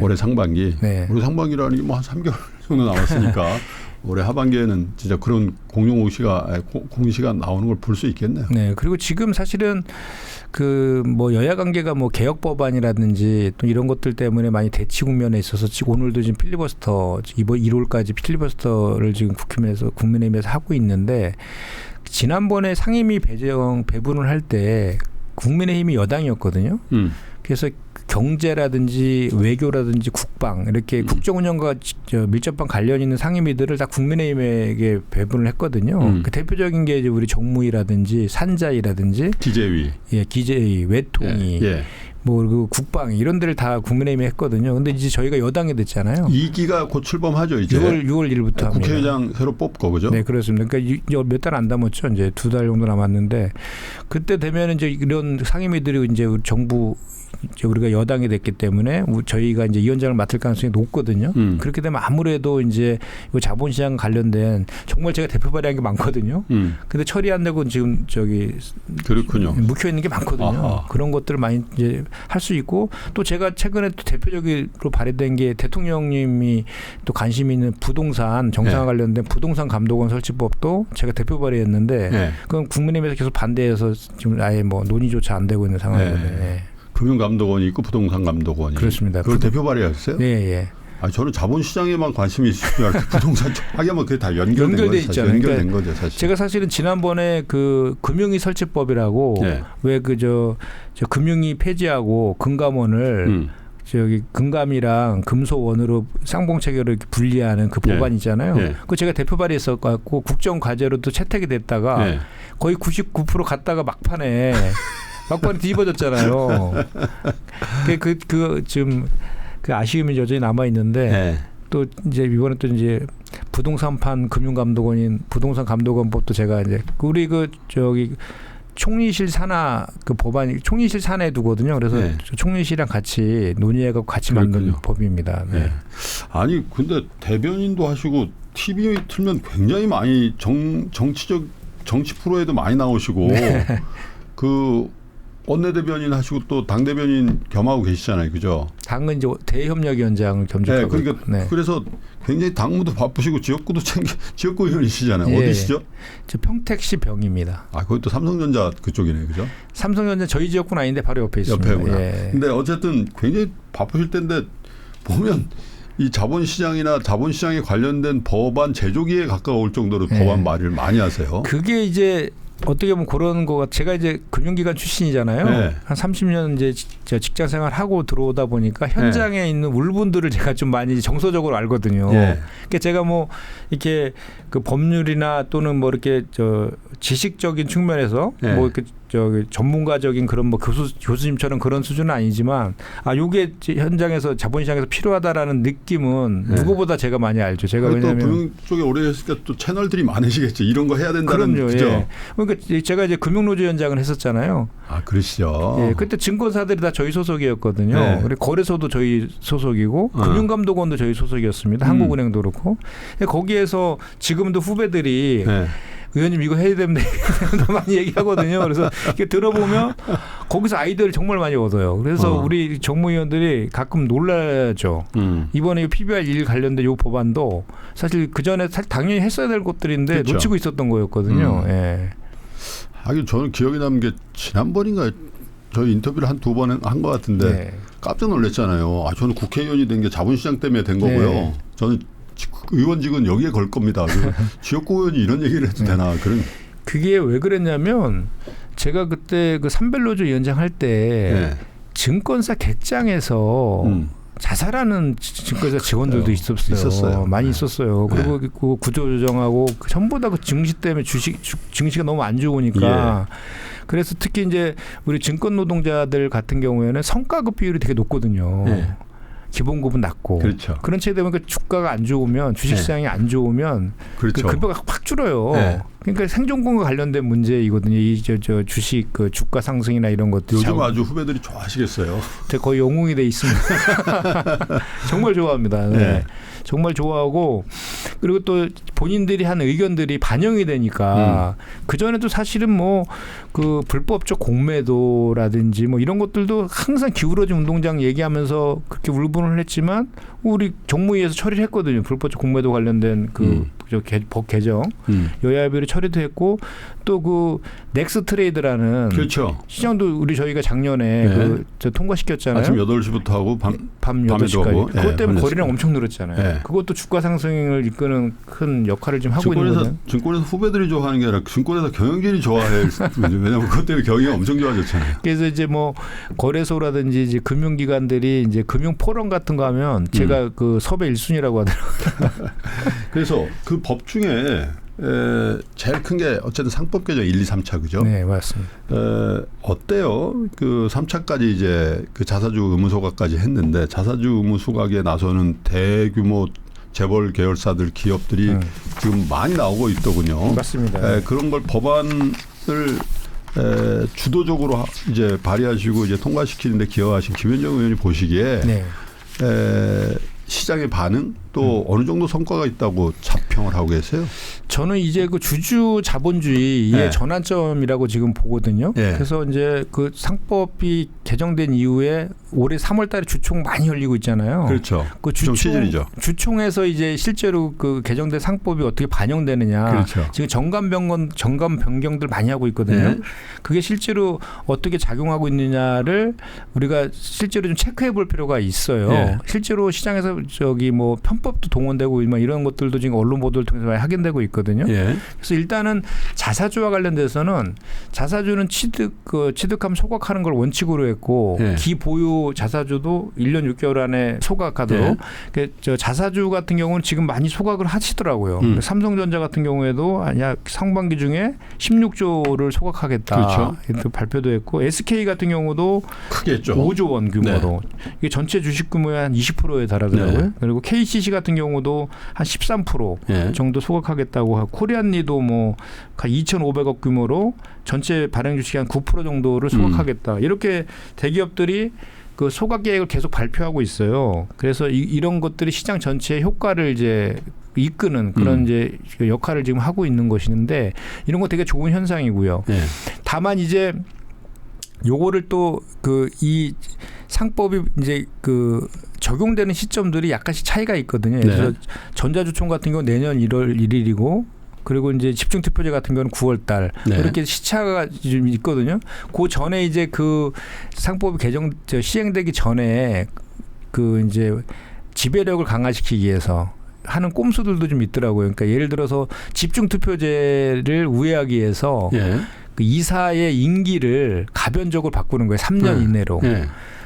올해 상반기. 올해 상반기라니 뭐 한 3개월 정도 남았으니까 올해 하반기에는 진짜 그런 공시가 나오는 걸 볼 수 있겠네요. 그리고 지금 사실은 그 뭐 여야 관계가 뭐 개혁 법안이라든지 또 이런 것들 때문에 많이 대치 국면에 있어서 지금 오늘도 지금 필리버스터 이번 1월까지 필리버스터를 지금 국민의힘에서 하고 있는데 지난번에 상임위 배분을 할 때 국민의힘이 여당이었거든요. 그래서 경제라든지 외교라든지 국방 이렇게 국정 운영과 밀접한 관련 있는 상임위들을 다 국민의힘에게 배분을 했거든요. 그 대표적인 게 이제 우리 정무위라든지 산자위라든지 기재위, 외통위, 뭐 그 국방 이런 데를 다 국민의힘이 했거든요. 근데 이제 저희가 여당이 됐잖아요. 2기가 곧 출범하죠, 이제. 6월 1일부터 합니다. 국회의장 새로 뽑고 그죠? 그렇습니다. 그러니까 몇 달 안 남았죠. 이제 2달 정도 남았는데 그때 되면 이제 이런 상임위들이 이제 정부 우리가 여당이 됐기 때문에 저희가 이제 위원장을 맡을 가능성이 높거든요. 그렇게 되면 아무래도 이제 자본시장 관련된 정말 제가 대표 발의한 게 많거든요. 근데 처리 안 되고 지금 그렇군요. 묵혀 있는 게 많거든요. 그런 것들을 많이 이제 할 수 있고 또 제가 최근에 또 대표적으로 발의된 게 대통령님이 또 관심 있는 부동산 정상화 관련된 부동산 감독원 설치법도 제가 대표 발의했는데 그건 국민의힘에서 계속 반대해서 지금 아예 뭐 논의조차 안 되고 있는 상황이거든요. 금융감독원이 있고 부동산 감독원이. 그렇습니다. 그걸 대표 발의하셨어요? 저는 자본시장에만 관심이 있으면 부동산 하기만 그게 다 연결돼 있잖아요. 연결된 그러니까 거죠, 사실. 제가 사실은 지난번에 그 금융위 설치법이라고 네. 왜 그 저 금융위 폐지하고 금감원을 저기 금감이랑 금소원으로 쌍봉체계로 이렇게 분리하는 그 법안 있잖아요. 그거 제가 대표 발의했었고 국정 과제로도 채택이 됐다가 거의 99% 갔다가 막판에 뒤집어졌잖아요. 지금 그 아쉬움이 여전히 남아 있는데 또 이제 이번에 또 이제 부동산판 금융감독원인 부동산 감독원법도 제가 이제 우리 그 저기 총리실 산하 그 법안이 총리실 산하에 두거든요. 그래서 총리실이랑 같이 논의해갖고 같이 만든 법입니다. 네. 아니 근데 대변인도 하시고 TV 틀면 굉장히 많이 정치 프로에도 많이 나오시고 그 원내대변인 하시고 또 당대변인 겸하고 계시잖아요. 그죠? 당은 이제 대협력위원장을 겸직하고. 그러니까 그래서 굉장히 당무도 바쁘시고 지역구 의원이시잖아요. 어디시죠? 저 평택시 병입니다. 거기 또 삼성전자 그쪽이네요. 그죠? 삼성전자 저희 지역구는 아닌데 바로 옆에 있습니다. 옆에구나. 근데 어쨌든 굉장히 바쁘실 텐데 보면 이 자본시장에 관련된 법안 제조기에 가까울 정도로 법안 말을 많이 하세요. 그게 이제 어떻게 보면 그런 거가 제가 이제 금융기관 출신이잖아요. 한 30년 이제 직장 생활 하고 들어오다 보니까 현장에 있는 울분들을 제가 좀 많이 정서적으로 알거든요. 그러니까 제가 뭐 이렇게 그 법률이나 또는 뭐 이렇게 지식적인 측면에서 뭐 이렇게 전문가적인 그런 뭐 교수님처럼 그런 수준은 아니지만 요게 현장에서 자본시장에서 필요하다라는 느낌은 누구보다 제가 많이 알죠. 제가 왜냐하면 또 금융 쪽에 오래 했으니까 또 채널들이 많으시겠죠. 이런 거 해야 된다는. 그럼요. 그죠? 그러니까 제가 이제 금융노조위원장을 했었잖아요. 그러시죠. 그때 증권사들이 다 저희 소속이었거든요. 그리고 거래소도 저희 소속이고 금융감독원도 저희 소속이었습니다. 한국은행도 그렇고. 거기에서 지금도 후배들이 의원님 이거 해야 됩니다. 많이 얘기하거든요. 그래서 이렇게 들어보면 거기서 아이디어를 정말 많이 얻어요. 그래서 우리 정무위원들이 가끔 놀라죠. 이번에 PBR 1 관련된 이 법안도 사실 그 전에 당연히 했어야 될 것들인데 그렇죠. 놓치고 있었던 거였거든요. 하긴 저는 기억이 남는 게 지난번인가 저희 인터뷰를 한 2번 한 것 같은데 깜짝 놀랐잖아요. 저는 국회의원이 된 게 자본시장 때문에 된 거고요. 저는 의원직은 여기에 걸 겁니다. 지역구 의원이 이런 얘기를 해도 되나 그런. 그게 왜 그랬냐면 제가 그때 그 산별노조 위원장 할 때 증권사 객장에서 자살하는 증권사 직원들도 있었어요. 많이 있었어요. 그리고 그 구조조정하고 전부 다 그 증시 때문에 증시가 너무 안 좋으니까. 그래서 특히 이제 우리 증권 노동자들 같은 경우에는 성과급 비율이 되게 높거든요. 기본급은 낮고 그렇죠. 그런 체에 되면 그 주가가 안 좋으면 주식시장이 안 좋으면 그렇죠. 그 급여가 확 줄어요. 그러니까 생존권과 관련된 문제이거든요. 이 저 주식 그 주가 상승이나 이런 것들. 요즘 아주 후배들이 좋아하시겠어요. 제가 거의 영웅이 돼 있습니다. 정말 좋아합니다. 정말 좋아하고 그리고 또 본인들이 한 의견들이 반영이 되니까 그 전에도 사실은 뭐 그 불법적 공매도라든지 뭐 이런 것들도 항상 기울어진 운동장 얘기하면서 그렇게 울분을 했지만 우리 정무위에서 처리를 했거든요. 불법적 공매도 관련된 그 법 개정 여야비로 처리도 했고 또 그 넥스 트레이드라는 그렇죠. 시장도 저희가 작년에 통과시켰잖아요. 아침 8시부터 하고 밤 8시까지. 그것 때문에 거래량 엄청 늘었잖아요. 그것도 주가 상승을 이끄는 큰 역할을 좀 하고 있는 거죠. 증권에서 후배들이 좋아하는 게 아니라 증권에서 경영진이 좋아해. 왜냐하면 그것 때문에 경영이 엄청 좋아졌잖아요. 그래서 이제 뭐 거래소라든지 이제 금융기관들이 이제 금융 포럼 같은 거 하면 제가 그 섭외 1순위라고 하더라고요. 그래서 그 법 중에 제일 큰 게 어쨌든 상법 개정 1, 2, 3차 그죠? 네, 맞습니다. 어때요? 그 3차까지 이제 그 자사주 의무 소각까지 했는데 자사주 의무 소각에 나서는 대규모 재벌 계열사들 기업들이 지금 많이 나오고 있더군요. 맞습니다. 그런 걸 법안을 주도적으로 이제 발의하시고 이제 통과시키는데 기여하신 김현정 의원이 보시기에 시장의 반응 또 어느 정도 성과가 있다고 자평을 하고 계세요? 저는 이제 그 주주 자본주의의 네. 전환점이라고 지금 보거든요. 네. 그래서 이제 그 상법이 개정된 이후에 올해 3월달에 주총 많이 열리고 있잖아요. 그렇죠. 그 주총 시즌이죠. 주총에서 이제 실제로 그 개정된 상법이 어떻게 반영되느냐. 그렇죠. 지금 정감 변경들 많이 하고 있거든요. 네. 그게 실제로 어떻게 작용하고 있느냐를 우리가 실제로 좀 체크해 볼 필요가 있어요. 네. 실제로 시장에서 저기 뭐 편법도 동원되고 이런 것들도 지금 언론 보도를 통해서 많이 확인되고 있거든요. 예. 그래서 일단은 자사주와 관련돼서는 자사주는 취득하면 소각하는 걸 원칙으로 했고 예. 기보유 자사주도 1년 6개월 안에 소각하도록 저 자사주 같은 경우는 지금 많이 소각을 하시더라고요. 삼성전자 같은 경우에도 약 상반기 중에 16조를 소각하겠다. 그렇죠. 이렇게 발표도 했고 SK 같은 경우도 크게 했죠. 5조 원 규모로 이게 전체 주식 규모의 한 20%에 달하더라고요. 네. 그리고 KCC 같은 경우도 한 13% 예. 정도 소각하겠다고 하고 코리안리도 뭐 2,500억 규모로 전체 발행 주식의 한 9% 정도를 소각하겠다. 이렇게 대기업들이 그 소각 계획을 계속 발표하고 있어요. 그래서 이런 것들이 시장 전체의 효과를 이제 이끄는 그런 이제 역할을 지금 하고 있는 것인데 이런 거 되게 좋은 현상이고요. 예. 다만 이제 요거를 또 그 이 상법이 이제 그 적용되는 시점들이 약간씩 차이가 있거든요. 그래서 네. 전자주총 같은 경우 내년 1월 1일이고 그리고 이제 집중투표제 같은 경우는 9월 달 네. 이렇게 시차가 좀 있거든요. 그 전에 이제 그 상법이 시행되기 전에 그 이제 지배력을 강화시키기 위해서 하는 꼼수들도 좀 있더라고요. 그러니까 예를 들어서 집중투표제를 우회하기 위해서 예. 그 이사의 임기를 가변적으로 바꾸는 거예요. 3년 이내로. 예.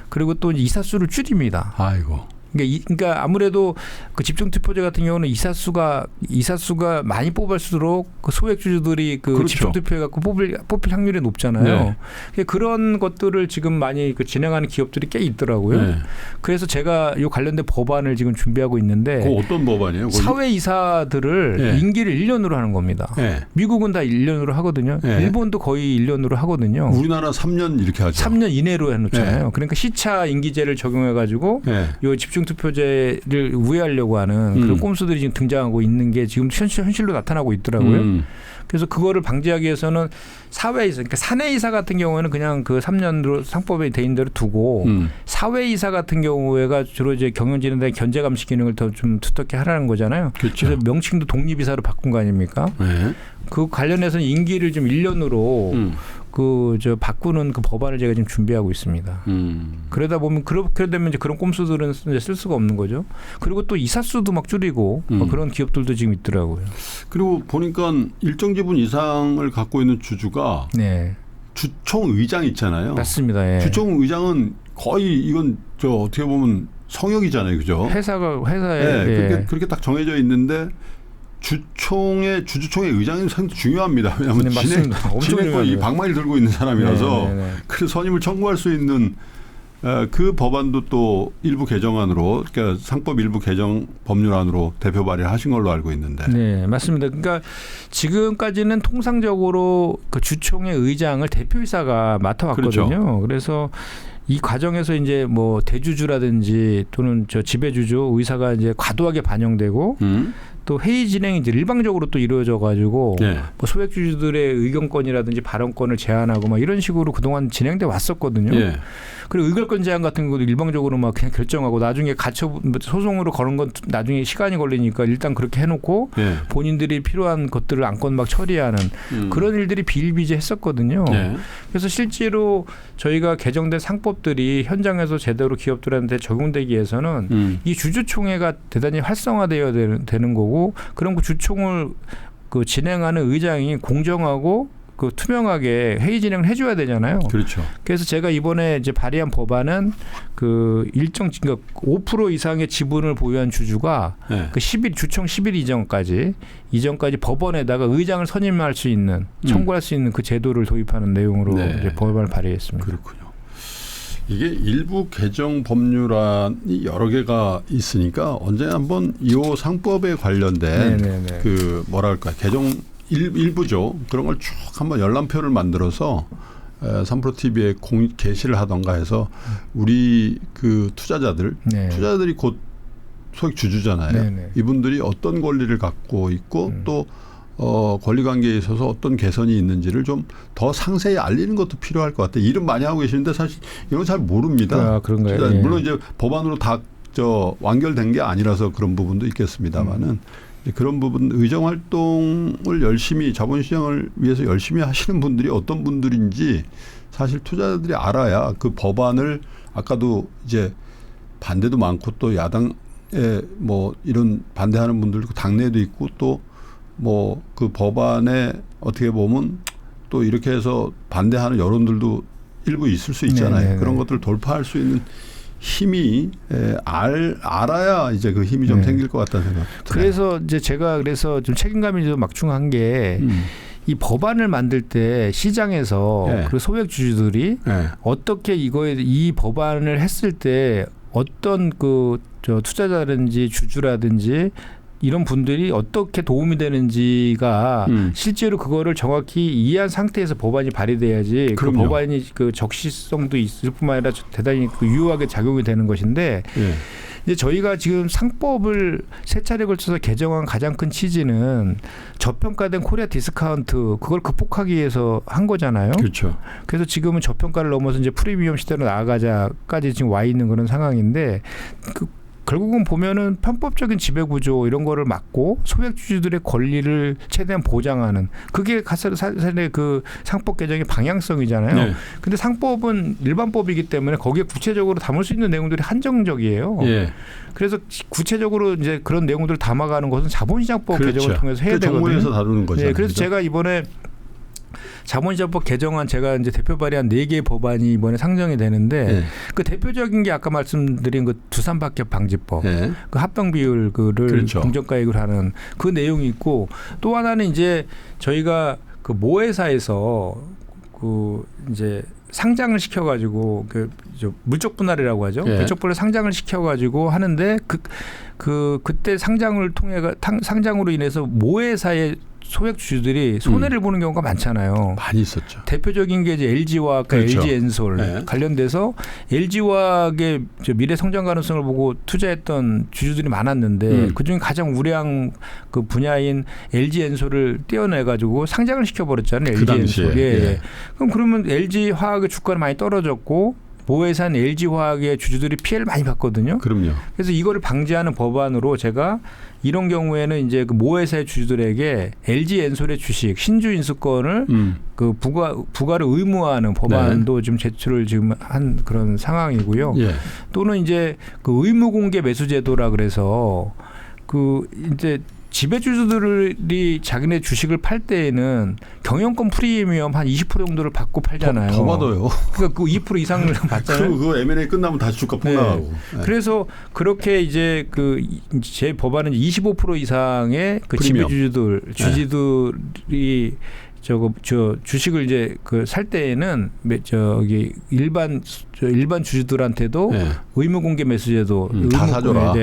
그리고 또 이사 수를 줄입니다. 아이고. 그러니까 아무래도 그 집중투표제 같은 경우는 이사수가 많이 뽑을수록 그 소액주주들이 그 그렇죠. 집중투표해 갖고 뽑힐 확률이 높잖아요. 네. 그런 것들을 지금 많이 그 진행하는 기업들이 꽤 있더라고요. 네. 그래서 제가 이 관련된 법안을 지금 준비하고 있는데 그 어떤 법안이에요? 사회 이사들을 네. 임기를 1년으로 하는 겁니다. 네. 미국은 다 1년으로 하거든요. 네. 일본도 거의 1년으로 하거든요. 우리나라 3년 이렇게 하죠. 3년 이내로 해놓잖아요. 네. 그러니까 시차 임기제를 적용해가지고 네. 이 집중투표제를 우회하려고 하는 그런 꼼수들이 지금 등장하고 있는 게 지금 현실로 나타나고 있더라고요. 그래서 그거를 방지하기 위해서는 사회이사, 그러니까 사내이사 같은 경우에는 그냥 그 3년으로 상법에 돼 있는 대로 두고 사회이사 같은 경우에가 주로 이제 경영진흥단의 견제 감시 기능을 더 좀 두텁게 하라는 거잖아요. 그렇죠. 그래서 명칭도 독립이사로 바꾼 거 아닙니까? 네. 그 관련해서는 임기를 좀 1년으로 바꾸는 그 법안을 제가 지금 준비하고 있습니다. 그러다 보면 그렇게 되면 이제 그런 꼼수들은 이제 쓸 수가 없는 거죠. 그리고 또 이사수도 막 줄이고 그런 기업들도 지금 있더라고요. 그리고 보니까 일정 지분 이상을 갖고 있는 주주가 네. 주총 의장 있잖아요. 맞습니다. 예. 주총 의장은 거의 이건 어떻게 보면 성역이잖아요, 그죠? 회사에 네, 그렇게 딱 정해져 있는데. 주주총의 의장이 상당히 중요합니다. 왜냐하면 진행권 이 방망이를 들고 있는 사람이라서 그래서 선임을 청구할 수 있는 그 법안도 또 일부 개정안으로 그러니까 상법 일부 개정 법률안으로 대표 발의하신 걸로 알고 있는데. 네, 맞습니다. 그러니까 지금까지는 통상적으로 그 주총의 의장을 대표이사가 맡아왔거든요. 그렇죠. 그래서 이 과정에서 이제 뭐 대주주라든지 또는 저 지배주주 의사가 이제 과도하게 반영되고 또 회의 진행이 이제 일방적으로 또 이루어져 가지고 뭐 소액주주들의 의견권이라든지 발언권을 제한하고 막 이런 식으로 그동안 진행돼 왔었거든요. 그리고 의결권 제한 같은 것도 일방적으로 막 그냥 결정하고 나중에 소송으로 거는 건 나중에 시간이 걸리니까 일단 그렇게 해놓고 본인들이 필요한 것들을 안건 막 처리하는 그런 일들이 비일비재했었거든요. 그래서 실제로 저희가 개정된 상법들이 현장에서 제대로 기업들한테 적용되기 위해서는 이 주주총회가 대단히 활성화되어야 되는 거고 그런 그 주총을 그 진행하는 의장이 공정하고 그 투명하게 회의 진행을 해줘야 되잖아요. 그렇죠. 그래서 제가 이번에 이제 발의한 법안은 그 일정 그러니까 5% 이상의 지분을 보유한 주주가 그 주총 10일 이전까지 법원에다가 의장을 선임할 수 있는 청구할 수 있는 그 제도를 도입하는 내용으로 이제 법안을 발의했습니다. 그렇군요. 이게 일부 개정 법률안이 여러 개가 있으니까 언제 한번 이 상법에 관련된 그 뭐랄까 개정 일부죠. 그런 걸 쭉 한번 열람표를 만들어서 3프로 TV에 게시를 하던가 해서 우리 그 투자자들이 곧 소액 주주잖아요. 네네. 이분들이 어떤 권리를 갖고 있고 또 권리관계에 있어서 어떤 개선이 있는지를 좀 더 상세히 알리는 것도 필요할 것 같아요. 이름 많이 하고 계시는데 사실 이런 거 잘 모릅니다. 아, 그런가요? 예. 물론 이제 법안으로 다 완결된 게 아니라서 그런 부분도 있겠습니다만은 그런 부분 의정 활동을 열심히 자본시장을 위해서 열심히 하시는 분들이 어떤 분들인지 사실 투자자들이 알아야 그 법안을 아까도 이제 반대도 많고 또 야당에 뭐 이런 반대하는 분들도 당내에도 있고 또 뭐 그 법안에 어떻게 보면 또 이렇게 해서 반대하는 여론들도 일부 있을 수 있잖아요. 네네네. 그런 것들을 돌파할 수 있는 힘이 알아야 이제 그 힘이 좀 생길 것 같다는 생각. 그래서 이제 제가 그래서 좀 책임감이 좀 막중한 게 이 법안을 만들 때 시장에서 그 소액 주주들이 어떻게 이 법안을 했을 때 어떤 투자자라든지 주주라든지 이런 분들이 어떻게 도움이 되는지가 실제로 그거를 정확히 이해한 상태에서 법안이 발의돼야지 그럼요. 그 법안이 그 적시성도 있을 뿐만 아니라 대단히 유효하게 작용이 되는 것인데 이제 저희가 지금 상법을 세 차례 걸쳐서 개정한 가장 큰 취지는 저평가된 코리아 디스카운트 그걸 극복하기 위해서 한 거잖아요. 그렇죠. 그래서 지금은 저평가를 넘어서 이제 프리미엄 시대로 나아가자까지 지금 와 있는 그런 상황인데 결국은 보면은 편법적인 지배구조 이런 거를 막고 소액주주들의 권리를 최대한 보장하는 그게 사실의 그 상법 개정의 방향성이잖아요. 네. 근데 상법은 일반법이기 때문에 거기에 구체적으로 담을 수 있는 내용들이 한정적이에요. 예. 그래서 구체적으로 이제 그런 내용들을 담아가는 것은 자본시장법 그렇죠. 개정을 통해서 해야 되거든요. 정부에서 다루는 거죠. 네, 그래서 제가 이번에 자본시장법 개정안 제가 이제 대표 발의한 4개의 법안이 이번에 상정이 되는데 그 대표적인 게 아까 말씀드린 그 두산박협 방지법, 그 합병 비율을 그렇죠. 공정가액을 하는 그 내용이 있고 또 하나는 이제 저희가 그 모회사에서 그 이제 상장을 시켜가지고 그 물적 분할이라고 하죠. 물적 분할 상장을 시켜가지고 하는데 그때 상장으로 인해서 모회사의 소액 주주들이 손해를 보는 경우가 많잖아요. 많이 있었죠. 대표적인 게 이제 LG화학, 그렇죠. LG엔솔 관련돼서 LG화학의 미래 성장 가능성을 보고 투자했던 주주들이 많았는데 그중에 가장 우량 그 분야인 LG엔솔을 떼어내가지고 상장을 시켜버렸잖아요. 그 LG엔솔. 당시에. 그러면 LG화학의 주가는 많이 떨어졌고 모회사는 LG화학의 주주들이 피해를 많이 봤거든요. 그럼요. 그래서 이거를 방지하는 법안으로 제가 이런 경우에는 이제 그 모회사의 주주들에게 LG엔솔의 주식 신주 인수권을 그 부과를 의무화하는 법안도 지금 제출을 지금 한 그런 상황이고요. 또는 이제 그 의무 공개 매수 제도라 그래서 그 이제 지배주주들이 자기네 주식을 팔 때에는 경영권 프리미엄 한 20% 정도를 받고 팔잖아요. 더 받아요. 그러니까 그 2% 이상을 받잖아요. 그거 M&A 끝나면 다시 주가 폭락하고. 그래서 그렇게 이제 그 제 법안은 25% 이상의 그 프리미엄. 주주들이 주식을 이제 그 살 때에는 일반 주주들한테도 의무 공개 매수제도 다 사줘라.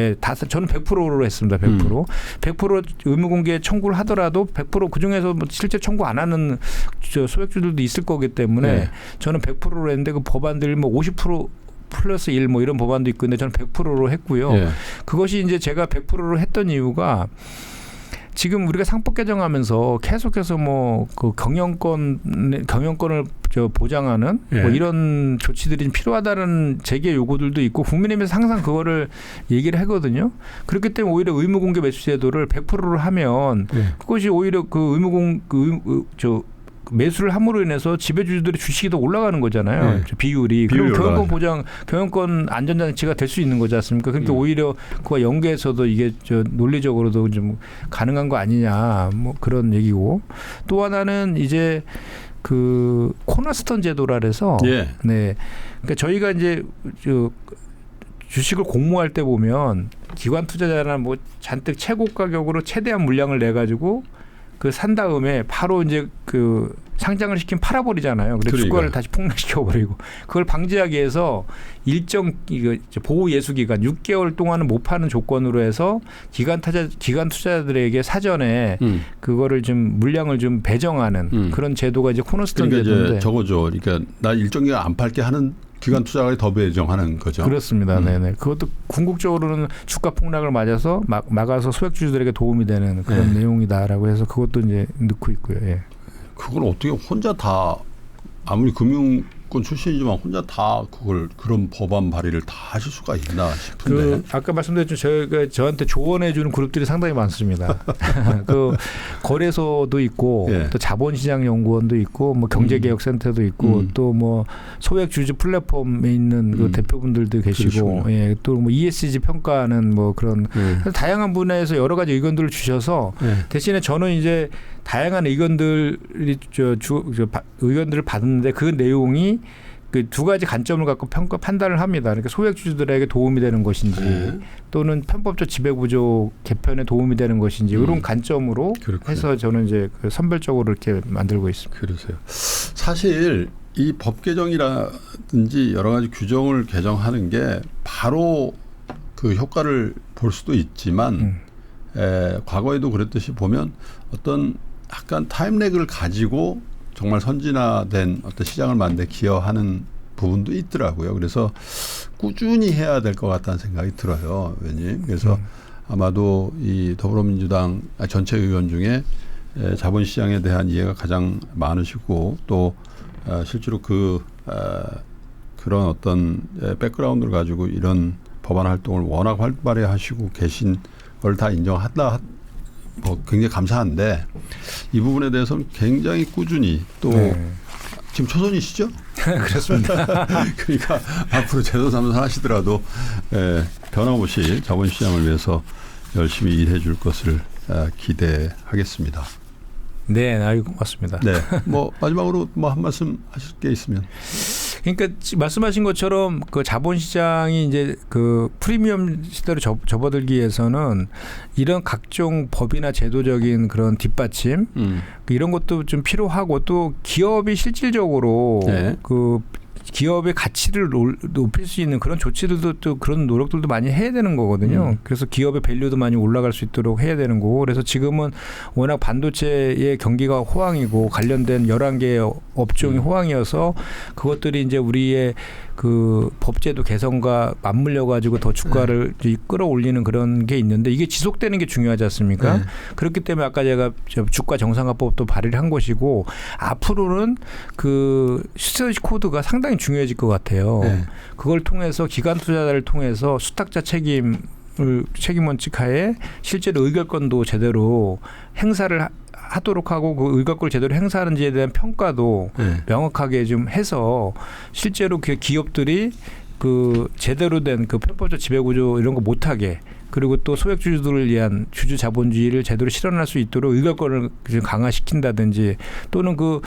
저는 100%로 했습니다. 100% 의무 공개 청구를 하더라도 100% 그 중에서 뭐 실제 청구 안 하는 소액주들도 있을 거기 때문에 저는 100%로 했는데 그 법안들 뭐 50% 플러스 1 뭐 이런 법안도 있고 근데 저는 100%로 했고요. 그것이 이제 제가 100%로 했던 이유가 지금 우리가 상법 개정하면서 계속해서 뭐 그 경영권을 보장하는 뭐 이런 조치들이 필요하다는 재계 요구들도 있고 국민의힘에서 항상 그거를 얘기를 하거든요. 그렇기 때문에 오히려 의무공개 매수 제도를 100%로 하면 그것이 오히려 그 매수를 함으로 인해서 지배주주들의 주식이 더 올라가는 거잖아요. 비율이. 그럼 경영권 보장, 경영권 안전장치가 될 수 있는 거지 않습니까? 그러니까 오히려 그와 연계해서도 이게 논리적으로도 좀 가능한 거 아니냐 뭐 그런 얘기고 또 하나는 이제 그 코너스톤 제도라 그래서 그러니까 저희가 이제 주식을 공모할 때 보면 기관 투자자나 뭐 잔뜩 최고 가격으로 최대한 물량을 내 가지고 그 산 다음에 바로 이제 그 상장을 시키면 팔아버리잖아요. 그래서 주가를 다시 폭락시켜버리고 그걸 방지하기 위해서 일정 보호 예수 기간 6개월 동안은 못 파는 조건으로 해서 기관 투자자들에게 사전에 그거를 좀 물량을 좀 배정하는 그런 제도가 이제 코너스톤 제도인데. 저거죠. 그러니까 나 일정 기간 안 팔게 하는 기관 투자가 더 배정하는 거죠. 그렇습니다. 네네. 그것도 궁극적으로는 주가 폭락을 맞아서 막아서 소액주주들에게 도움이 되는 그런 내용이다라고 해서 그것도 이제 넣고 있고요. 예. 그걸 어떻게 혼자 다 아무리 금융권 출신이지만 혼자 다 그런 법안 발의를 다 하실 수가 있나 싶은데. 아까 말씀드렸죠. 저한테 조언해 주는 그룹들이 상당히 많습니다. 그 거래소도 있고 또 자본시장연구원도 있고 뭐 경제개혁센터도 있고 또 뭐 소액주주 플랫폼에 있는 그 대표분들도 계시고 또 뭐 ESG 평가하는 뭐 그런 다양한 분야에서 여러 가지 의견들을 주셔서 대신에 저는 이제 다양한 의견들을 받았는데 그 내용이 그 두 가지 관점을 갖고 판단을 합니다. 그러니까 소액주주들에게 도움이 되는 것인지 또는 편법적 지배구조 개편에 도움이 되는 것인지 이런 관점으로 해서 저는 이제 그 선별적으로 이렇게 만들고 있습니다. 그러세요. 사실 이 법 개정이라든지 여러 가지 규정을 개정하는 게 바로 그 효과를 볼 수도 있지만 과거에도 그랬듯이 보면 어떤 약간 타임렉을 가지고 정말 선진화된 어떤 시장을 만들어 기여하는 부분도 있더라고요. 그래서 꾸준히 해야 될 것 같다는 생각이 들어요, 의원님. 그래서 아마도 이 더불어민주당 전체 의원 중에 자본시장에 대한 이해가 가장 많으시고 또 실제로 그런 어떤 백그라운드를 가지고 이런 법안 활동을 워낙 활발히 하시고 계신 걸 다 인정한다. 뭐 굉장히 감사한데 이 부분에 대해서는 굉장히 꾸준히 또 지금 초선이시죠? 그렇습니다. 그러니까 앞으로 제도사무소 하시더라도 변함없이 자본시장을 위해서 열심히 일해 줄 것을 기대하겠습니다. 네, 아이고 고맙습니다. 네, 뭐 마지막으로 뭐 한 말씀 하실 게 있으면. 그러니까 말씀하신 것처럼 그 자본시장이 이제 그 프리미엄 시대로 접어들기 위해서는 이런 각종 법이나 제도적인 그런 뒷받침 이런 것도 좀 필요하고 또 기업이 실질적으로 그 기업의 가치를 높일 수 있는 그런 조치들도 또 그런 노력들도 많이 해야 되는 거거든요. 그래서 기업의 밸류도 많이 올라갈 수 있도록 해야 되는 거고 그래서 지금은 워낙 반도체의 경기가 호황이고 관련된 11개의 업종이 호황이어서 그것들이 이제 우리의 그 법제도 개선과 맞물려 가지고 더 주가를 끌어올리는 그런 게 있는데 이게 지속되는 게 중요하지 않습니까? 그렇기 때문에 아까 제가 주가 정상화법도 발의를 한 것이고 앞으로는 그 스트레이지 코드가 상당히 중요해질 것 같아요. 그걸 통해서 기관 투자자를 통해서 수탁자 책임 원칙 하에 실제로 의결권도 제대로 행사를 하도록 하고 그 의결권을 제대로 행사하는지에 대한 평가도 명확하게 좀 해서 실제로 그 기업들이 그 제대로 된 그 편법적 지배구조 이런 거 못하게 그리고 또 소액주주들을 위한 주주 자본주의를 제대로 실현할 수 있도록 의결권을 강화시킨다든지 또는 그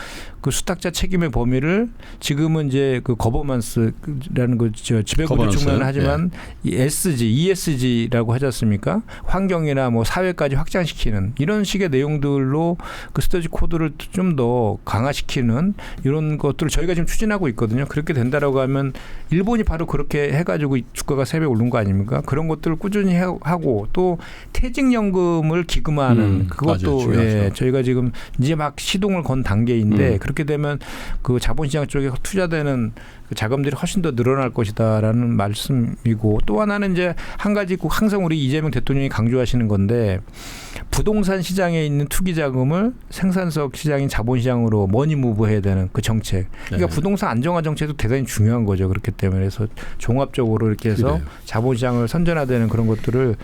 수탁자 책임의 범위를 지금은 이제 그 거버넌스라는 그 지배구조 측면을 하지만 ESG라고 하지 않습니까? 환경이나 뭐 사회까지 확장시키는 이런 식의 내용들로 그 스터디 코드를 좀 더 강화시키는 이런 것들을 저희가 지금 추진하고 있거든요. 그렇게 된다라고 하면 일본이 바로 그렇게 해가지고 주가가 3배 오른 거 아닙니까? 그런 것들을 꾸준히 하고 또 퇴직연금을 기금화하는 그것도 저희가 지금 이제 막 시동을 건 단계인데 그렇게 되면 그 자본시장 쪽에 투자되는 그 자금들이 훨씬 더 늘어날 것이다라는 말씀이고 또 하나는 이제 한 가지 꼭 항상 우리 이재명 대통령이 강조하시는 건데 부동산 시장에 있는 투기 자금을 생산성 시장인 자본시장으로 머니무브해야 되는 그 정책. 그러니까 부동산 안정화 정책도 대단히 중요한 거죠. 그렇기 때문에 그래서 종합적으로 이렇게 해서 자본시장을 선전화되는 그런 것들을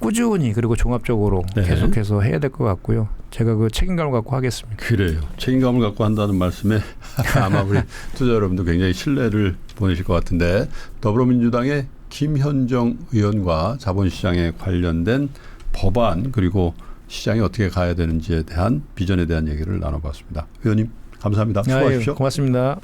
꾸준히 그리고 종합적으로 계속해서 해야 될 것 같고요. 제가 그 책임감을 갖고 하겠습니다. 그래요. 책임감을 갖고 한다는 말씀에 아마 우리 투자 여러분도 굉장히 신뢰를 보내실 것 같은데 더불어민주당의 김현정 의원과 자본시장에 관련된 법안 그리고 시장이 어떻게 가야 되는지에 대한 비전에 대한 얘기를 나눠봤습니다. 의원님 감사합니다. 수고하십시오. 고맙습니다.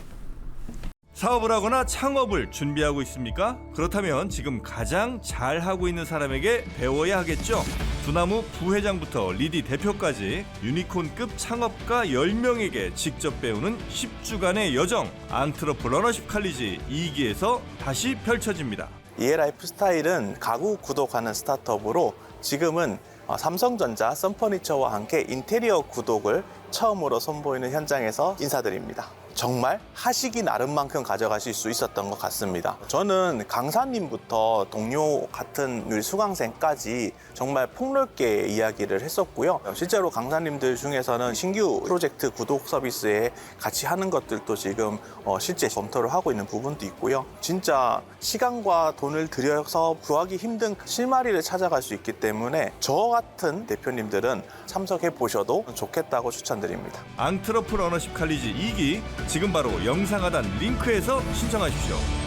사업을 하거나 창업을 준비하고 있습니까? 그렇다면 지금 가장 잘하고 있는 사람에게 배워야 하겠죠. 두나무 부회장부터 리디 대표까지 유니콘급 창업가 10명에게 직접 배우는 10주간의 여정 안트러프러너십 칼리지 2기에서 다시 펼쳐집니다. 이에라이프 스타일은 가구 구독하는 스타트업으로 지금은 삼성전자, 썬퍼니처와 함께 인테리어 구독을 처음으로 선보이는 현장에서 인사드립니다. 정말 하시기 나름만큼 가져가실 수 있었던 것 같습니다. 저는 강사님부터 동료 같은 우리 수강생까지 정말 폭넓게 이야기를 했었고요. 실제로 강사님들 중에서는 신규 프로젝트 구독 서비스에 같이 하는 것들도 지금 실제 검토를 하고 있는 부분도 있고요. 진짜 시간과 돈을 들여서 구하기 힘든 실마리를 찾아갈 수 있기 때문에 저 같은 대표님들은 참석해 보셔도 좋겠다고 추천드립니다. 앙트러프러너십 칼리지 2기 지금 바로 영상 하단 링크에서 신청하십시오.